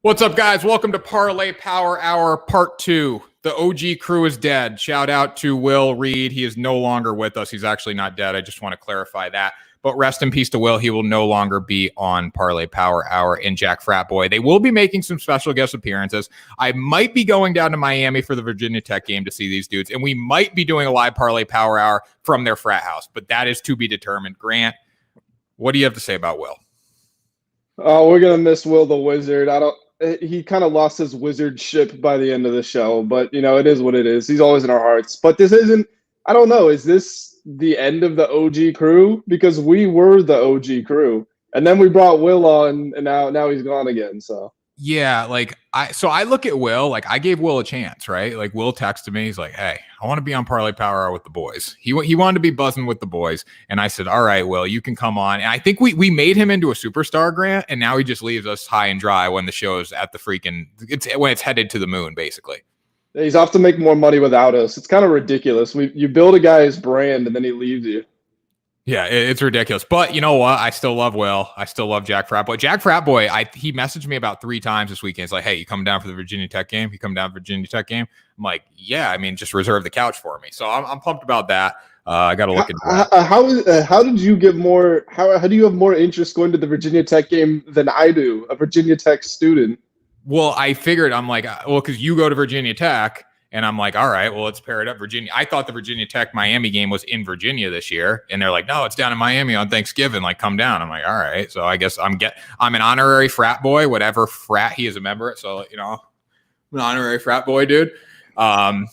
What's up, guys? Welcome to Parlay Power Hour Part 2. The OG crew is dead. Shout out to Will Reed. He is no longer with us. He's actually not dead. I just want to clarify that. But rest in peace to Will. He will no longer be on Parlay Power Hour and Jack Frat Boy. They will be making some special guest appearances. I might be going down to Miami for the Virginia Tech game to see these dudes, and we might be doing a live Parlay Power Hour from their frat house, but that is to be determined. Grant, what do you have to say about Will? Oh, we're gonna miss Will the Wizard. He kind of lost his wizard ship by the end of the show, but it is what it is. He's always in our hearts. But this isn't, I don't know, is this the end of the OG crew? Because we were the OG crew. And then we brought Will on, and now he's gone again. So yeah, I look at Will, I gave Will a chance, right? Like Will texted me, he's like, "Hey, I want to be on Parlay Power Hour with the boys." He wanted to be buzzing with the boys, and I said, "All right, Will, you can come on." And I think we made him into a superstar, Grant, and now he just leaves us high and dry when the show is at when it's headed to the moon, basically. he's off to make more money without us. It's kind of ridiculous. You build a guy's brand and then he leaves you. Yeah, it's ridiculous. But you know what? I still love Will. I still love Jack Frat Boy. Jack Frat Boy, he messaged me about 3 times this weekend. He's like, "Hey, you coming down for the Virginia Tech game? You come down for the Virginia Tech game?" I'm like, "Yeah, I mean, just reserve the couch for me." So I'm pumped about that. I got to look into that. How did you get more? How do you have more interest going to the Virginia Tech game than I do, a Virginia Tech student? Well, I figured, I'm like, because you go to Virginia Tech. And I'm like, all right, well, let's pair it up. Virginia. I thought the Virginia Tech Miami game was in Virginia this year. And they're like, "No, it's down in Miami on Thanksgiving. Like, come down." I'm like, all right. So I guess I'm an honorary frat boy, whatever frat he is a member. So, I'm an honorary frat boy, dude. So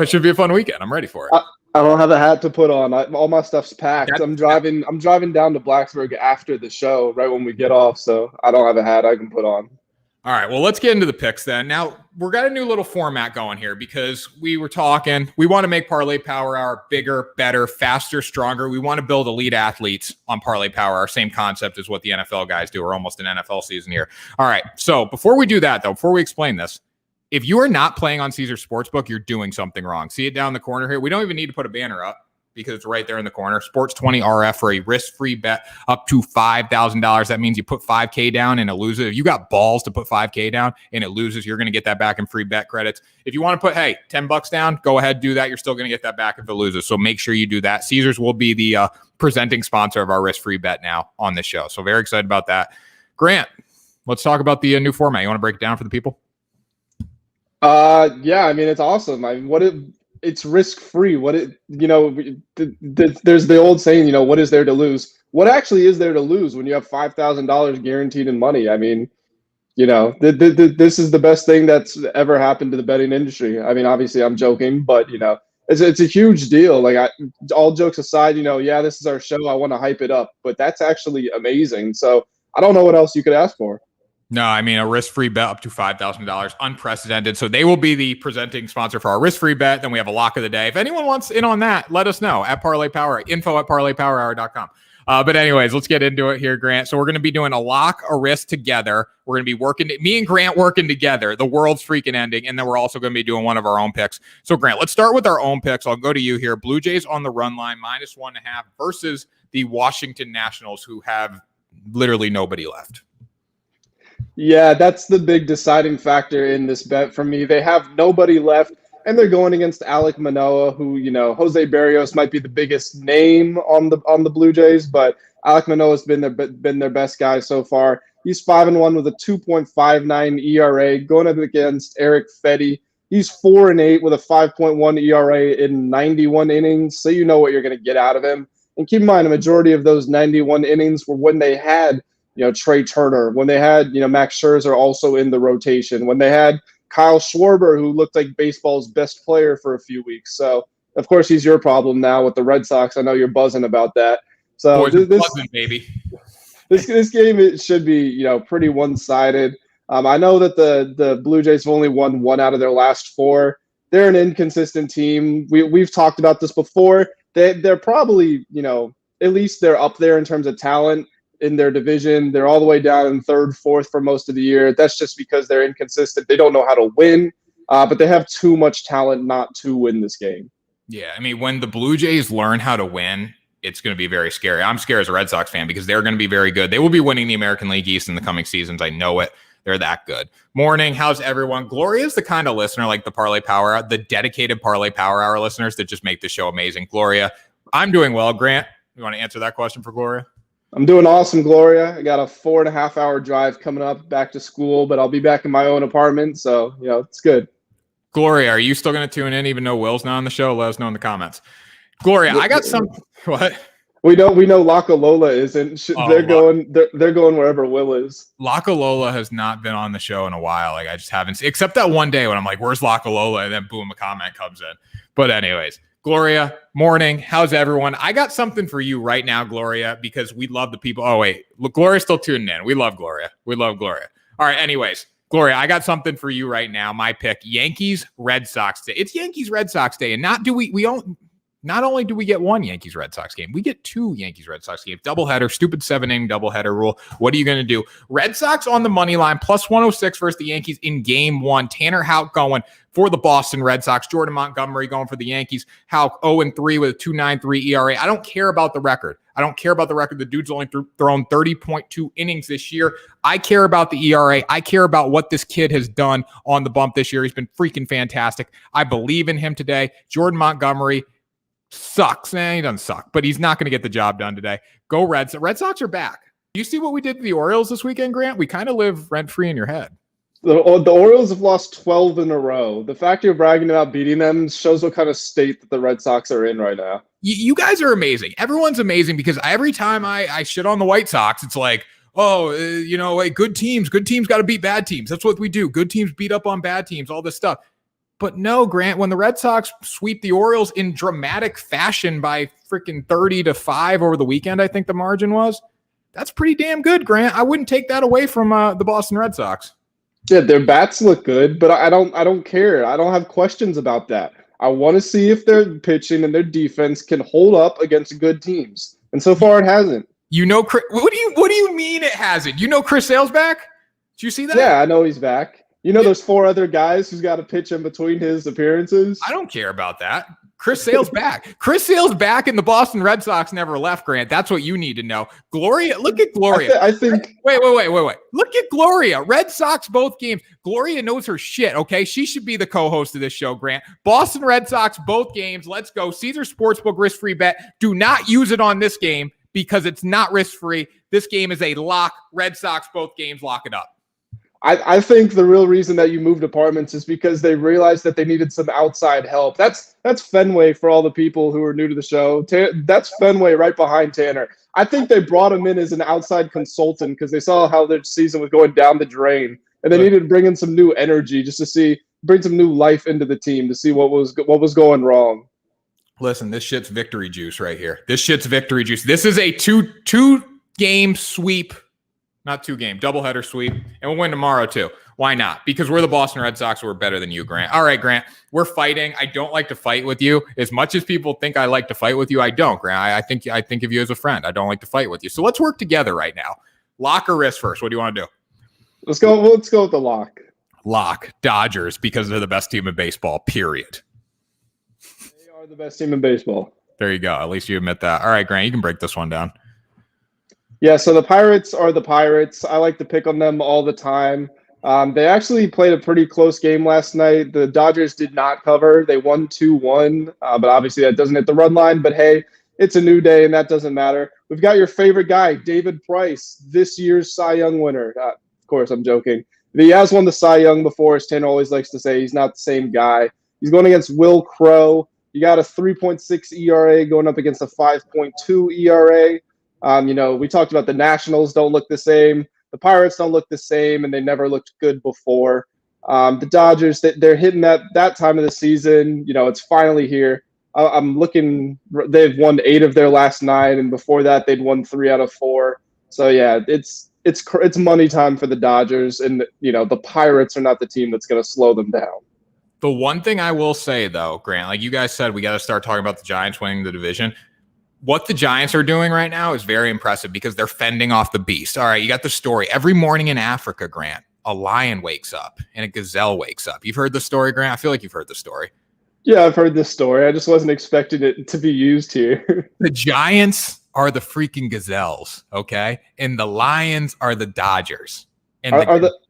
it should be a fun weekend. I'm ready for it. I don't have a hat to put on. All my stuff's packed. I'm driving down to Blacksburg after the show, right when we get off. So I don't have a hat I can put on. All right, well, let's get into the picks then. Now, we're got a new little format going here because we were talking. We want to make Parlay Power Hour bigger, better, faster, stronger. We want to build elite athletes on Parlay Power Hour. Same concept as what the NFL guys do. We're almost an NFL season here. All right, so before we do that, though, before we explain this, if you are not playing on Caesar Sportsbook, you're doing something wrong. See it down the corner here? We don't even need to put a banner up because it's right there in the corner. Sports 20 RF for a risk-free bet up to $5,000. That means you put $5K down and it loses. If you got balls to put $5K down and it loses, you're going to get that back in free bet credits. If you want to put, $10 down, go ahead, do that. You're still going to get that back if it loses. So make sure you do that. Caesars will be the presenting sponsor of our risk-free bet now on this show. So very excited about that. Grant, let's talk about the new format. You want to break it down for the people? Yeah, I mean, it's awesome. It's risk-free. There's the old saying, what is there to lose? What actually is there to lose when you have $5,000 guaranteed in money? I mean, this is the best thing that's ever happened to the betting industry. I mean, obviously I'm joking, but it's a huge deal. Like, all jokes aside, yeah, this is our show. I want to hype it up, but that's actually amazing. So I don't know what else you could ask for. No, I mean, a risk-free bet up to $5,000, unprecedented. So they will be the presenting sponsor for our risk-free bet. Then we have a lock of the day. If anyone wants in on that, let us know at Parlay Power, info@parlaypowerhour.com. But anyways, let's get into it here, Grant. So we're going to be doing a lock, a risk together. We're going to be me and Grant working together. The world's freaking ending. And then we're also going to be doing one of our own picks. So Grant, let's start with our own picks. I'll go to you here. Blue Jays on the run line, -1.5 versus the Washington Nationals, who have literally nobody left. Yeah, that's the big deciding factor in this bet for me. They have nobody left, and they're going against Alek Manoah, who, Jose Berrios might be the biggest name on the Blue Jays, but Alek Manoah's been their best guy so far. He's 5-1 with a 2.59 ERA, going up against Eric Fetty. He's 4-8 with a 5.1 ERA in 91 innings, so you know what you're going to get out of him. And keep in mind, a majority of those 91 innings were when they had Trey Turner, when they had, Max Scherzer also in the rotation, when they had Kyle Schwarber, who looked like baseball's best player for a few weeks. So, of course, he's your problem now with the Red Sox. I know you're buzzing about that. So baby. This game, it should be, pretty one-sided. I know that the Blue Jays have only won 1 out of their last 4. They're an inconsistent team. We've talked about this before. They're probably, at least they're up there in terms of talent in their division. They're all the way down in 3rd, 4th for most of the year. That's just because they're inconsistent. They don't know how to win, but they have too much talent not to win this game. Yeah, I mean, when the Blue Jays learn how to win, it's going to be very scary. I'm scared as a Red Sox fan because they're going to be very good. They will be winning the American League East in the coming seasons. I know it. They're that good. Morning. How's everyone? Gloria is the kind of listener like the Parlay Power Hour, the dedicated Parlay Power Hour listeners that just make the show amazing. Gloria, I'm doing well. Grant, you want to answer that question for Gloria? I'm doing awesome, Gloria. I got a 4.5-hour drive coming up back to school, but I'll be back in my own apartment, so it's good. Gloria, are you still going to tune in even though Will's not on the show? Let us know in the comments. Gloria, I got some. What? We know Lola isn't. They're going wherever Will is. Lola has not been on the show in a while. Like I just haven't, except that one day when I'm like, "Where's Lola?" and then boom, a comment comes in. But anyways, Gloria, morning. How's everyone? I got something for you right now, Gloria, because we love the people. Oh wait, look, Gloria's still tuning in. We love Gloria. All right. Anyways. Gloria, I got something for you right now. My pick, Yankees, Red Sox Day. It's Yankees, Red Sox Day. And not only do we get one Yankees, Red Sox game, we get two Yankees, Red Sox games. Doubleheader, stupid 7-inning doubleheader rule. What are you going to do? Red Sox on the money line, plus 106 versus the Yankees in game one. Tanner Houck going for the Boston Red Sox. Jordan Montgomery going for the Yankees. Houck 0-3 with a 2.93 ERA. I don't care about the record. The dude's only thrown 30.2 innings this year. I care about the ERA. I care about what this kid has done on the bump this year. He's been freaking fantastic. I believe in him today. Jordan Montgomery sucks. He doesn't suck, but he's not going to get the job done today. Go Reds. Red Sox are back. You see what we did to the Orioles this weekend, Grant? We kind of live rent-free in your head. The Orioles have lost 12 in a row. The fact you're bragging about beating them shows what kind of state that the Red Sox are in right now. You guys are amazing. Everyone's amazing because every time I shit on the White Sox, it's like, good teams got to beat bad teams. That's what we do. Good teams beat up on bad teams, all this stuff. But no, Grant, when the Red Sox sweep the Orioles in dramatic fashion by freaking 30-5 over the weekend, I think the margin was, that's pretty damn good, Grant. I wouldn't take that away from the Boston Red Sox. Yeah, their bats look good, but I don't care. I don't have questions about that. I want to see if their pitching and their defense can hold up against good teams. And so far it hasn't. What do you mean it hasn't? Chris Sale's back? Did you see that? Yeah, I know he's back. There's 4 other guys who's got to pitch in between his appearances. I don't care about that. Chris Sale's back. Chris Sale's back, and the Boston Red Sox never left, Grant. That's what you need to know. Gloria, look at Gloria. I think. Wait. Look at Gloria. Red Sox both games. Gloria knows her shit, okay? She should be the co-host of this show, Grant. Boston Red Sox both games. Let's go. Caesar Sportsbook risk-free bet. Do not use it on this game because it's not risk-free. This game is a lock. Red Sox both games. Lock it up. I think the real reason that you moved apartments is because they realized that they needed some outside help. That's Fenway for all the people who are new to the show. That's Fenway right behind Tanner. I think they brought him in as an outside consultant because they saw how their season was going down the drain, and they needed to bring in some new energy just to bring some new life into the team to see what was going wrong. Listen, this shit's victory juice right here. This is a two-game sweep. Not 2-game, doubleheader sweep, and we'll win tomorrow too. Why not? Because we're the Boston Red Sox, so we're better than you, Grant. All right, Grant, we're fighting. I don't like to fight with you. As much as people think I like to fight with you, I don't, Grant. I think of you as a friend. I don't like to fight with you. So let's work together right now. Lock or risk first? What do you want to do? Let's go with the lock. Lock. Dodgers, because they're the best team in baseball, period. They are the best team in baseball. There you go. At least you admit that. All right, Grant, you can break this one down. Yeah, so the Pirates are the Pirates. I like to pick on them all the time. They actually played a pretty close game last night. The Dodgers did not cover. They won 2-1, but obviously that doesn't hit the run line. But hey, it's a new day, and that doesn't matter. We've got your favorite guy, David Price, this year's Cy Young winner. Of course, I'm joking. He has won the Cy Young before, as Tanner always likes to say. He's not the same guy. He's going against Will Crow. You got a 3.6 ERA going up against a 5.2 ERA. We talked about the Nationals don't look the same. The Pirates don't look the same, and they never looked good before. The Dodgers, they're hitting that time of the season. It's finally here. I'm looking. They've won 8 of their last 9, and before that, they'd won 3 out of 4. So yeah, it's money time for the Dodgers, and the Pirates are not the team that's going to slow them down. The one thing I will say, though, Grant, like you guys said, we got to start talking about the Giants winning the division. What the Giants are doing right now is very impressive because they're fending off the beast. All right, you got the story. Every morning in Africa, Grant, a lion wakes up and a gazelle wakes up. You've heard the story, Grant? I feel like you've heard the story. Yeah, I've heard this story. I just wasn't expecting it to be used here. The Giants are the freaking gazelles, okay? And the Lions are the Dodgers. And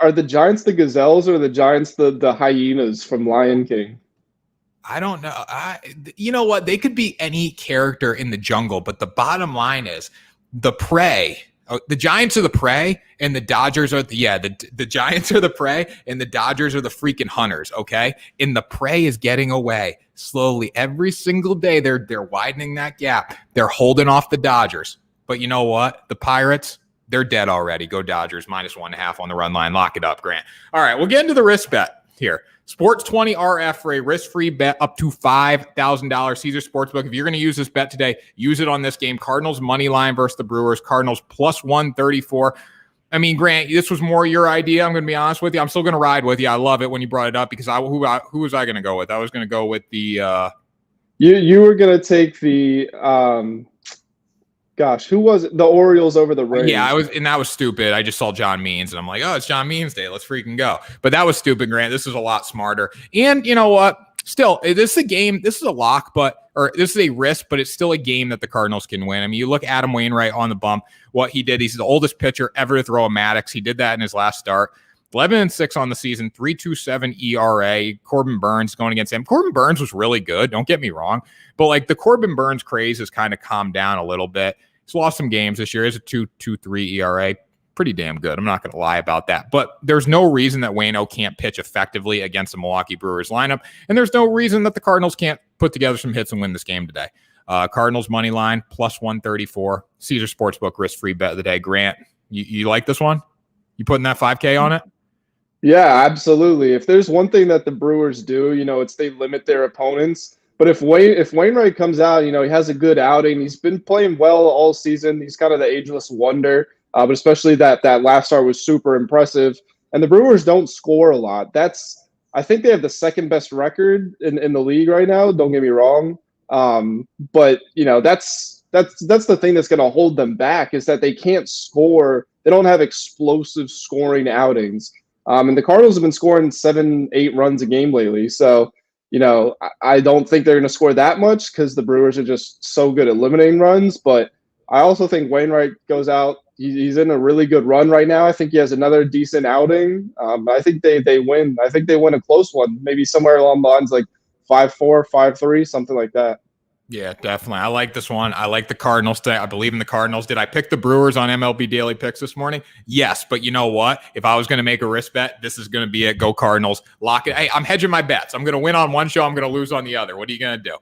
Are the Giants the gazelles or the Giants the hyenas from Lion King? I don't know. You know what? They could be any character in the jungle, but the bottom line is the prey. The Giants are the prey, and the Dodgers are the Giants are the prey, and the Dodgers are the freaking hunters. Okay, and the prey is getting away slowly every single day. They're widening that gap. They're holding off the Dodgers. But you know what? The Pirates, they're dead already. Go Dodgers, -1.5 on the run line. Lock it up, Grant. All right, we'll get into the risk bet here. Sports 20 RF for a risk-free bet up to $5,000. Caesar Sportsbook. If you're going to use this bet today, use it on this game. Cardinals money line versus the Brewers. Cardinals +134. I mean, Grant, this was more your idea. I'm going to be honest with you. I'm still going to ride with you. I love it when you brought it up because who was I going to go with? I was going to go with the. You were going to take the. Gosh, who was it? The Orioles over the Rays. Yeah, and that was stupid. I just saw John Means, and I'm like, oh, it's John Means Day. Let's freaking go. But that was stupid, Grant. This is a lot smarter. And you know what? Still, this is a game. This is a lock, or this is a risk, but it's still a game that the Cardinals can win. I mean, you look at Adam Wainwright on the bump, what he did. He's the oldest pitcher ever to throw a Maddox. He did that in his last start. 11-6 on the season, 3.27 ERA. Corbin Burns going against him. Corbin Burns was really good. Don't get me wrong. But like the Corbin Burns craze has kind of calmed down a little bit. He's lost some games this year. He's a 2.23 ERA. Pretty damn good. I'm not going to lie about that. But there's no reason that Waino can't pitch effectively against the Milwaukee Brewers lineup. And there's no reason that the Cardinals can't put together some hits and win this game today. Cardinals money line, +134. Caesar Sportsbook risk-free bet of the day. Grant, you like this one? You putting that 5K on it? Yeah, absolutely. If there's one thing that the Brewers do, it's they limit their opponents. But if Wainwright comes out, he has a good outing. He's been playing well all season. He's kind of the ageless wonder. But especially that last start was super impressive. And the Brewers don't score a lot. I think they have the second best record in the league right now. Don't get me wrong. But that's the thing that's going to hold them back is that they can't score. They don't have explosive scoring outings. And the Cardinals have been scoring 7-8 runs a game lately. So, I don't think they're going to score that much because the Brewers are just so good at limiting runs. But I also think Wainwright goes out. He's in a really good run right now. I think he has another decent outing. I think they win. I think they win a close one, maybe somewhere along the lines like 5-4, 5-3, something like that. Yeah, definitely. I like this one. I like the Cardinals today. I believe in the Cardinals. Did I pick the Brewers on MLB Daily Picks this morning? Yes, but you know what? If I was going to make a risk bet, this is going to be it. Go Cardinals. Lock it. Hey, I'm hedging my bets. I'm going to win on one show. I'm going to lose on the other. What are you going to do?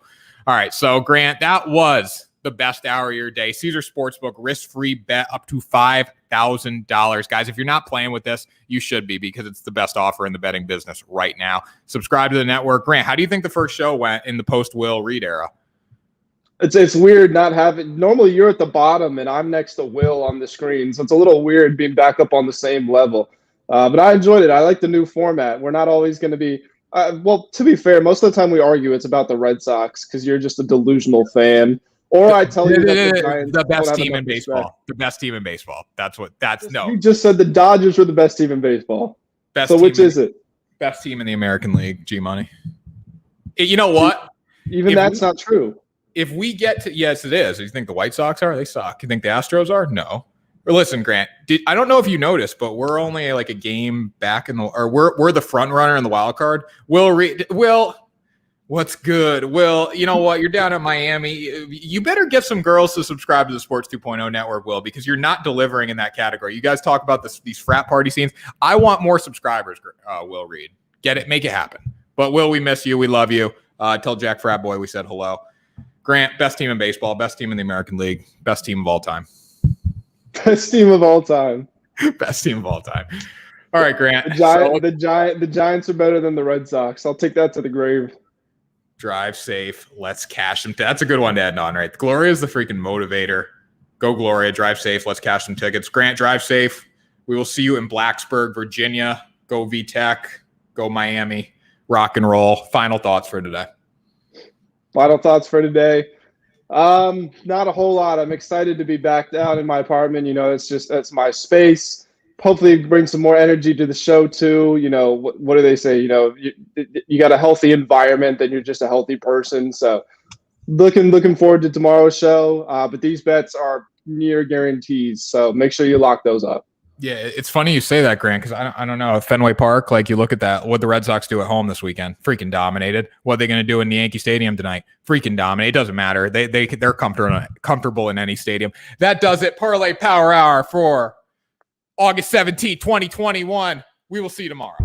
All right, so Grant, that was the best hour of your day. Caesar Sportsbook, risk-free bet up to $5,000. Guys, if you're not playing with this, you should be because it's the best offer in the betting business right now. Subscribe to the network. Grant, how do you think the first show went in the post-Will Reed era? It's weird not having – normally you're at the bottom and I'm next to Will on the screen, so it's a little weird being back up on the same level. But I enjoyed it. I like the new format. We're not always going to be well, to be fair, most of the time we argue it's about the Red Sox because you're just a delusional fan. Or I tell you that the Giants the best team in baseball. Respect. The best team in baseball. No. You just said the Dodgers were the best team in baseball. So which is it? Best team in the American League, G-Money. You know what? Even that's not true. If we get to, yes, it is. You think the White Sox are? They suck. You think the Astros are? No. Or listen, Grant, I don't know if you noticed, but we're only like a game back we're the front runner in the wild card. Will, what's good? Will, you know what? You're down at Miami. You better get some girls to subscribe to the Sports 2.0 network, Will, because you're not delivering in that category. You guys talk about these frat party scenes. I want more subscribers, Will Reed. Get it? Make it happen. But Will, we miss you. We love you. Tell Jack Frat Boy we said hello. Grant, best team in baseball, best team in the American League, best team of all time. Best team of all time. Best team of all time. All right, Grant. The Giants are better than the Red Sox. I'll take that to the grave. Drive safe. Let's cash them. That's a good one to add on, right? Gloria is the freaking motivator. Go Gloria. Drive safe. Let's cash some tickets. Grant, drive safe. We will see you in Blacksburg, Virginia. Go VTech. Go Miami. Rock and roll. Final thoughts for today. Final thoughts for today. Not a whole lot. I'm excited to be back down in my apartment. That's my space. Hopefully bring some more energy to the show too. What do they say? You got a healthy environment, then you're just a healthy person. So looking forward to tomorrow's show. But these bets are near guarantees. So make sure you lock those up. Yeah, it's funny you say that, Grant, because I don't know. Fenway Park, like you look at that, what the Red Sox do at home this weekend, freaking dominated. What are they going to do in the Yankee Stadium tonight? Freaking dominate. It doesn't matter. They're comfortable in any stadium. That does it. Parlay Power Hour for August 17th, 2021. We will see you tomorrow.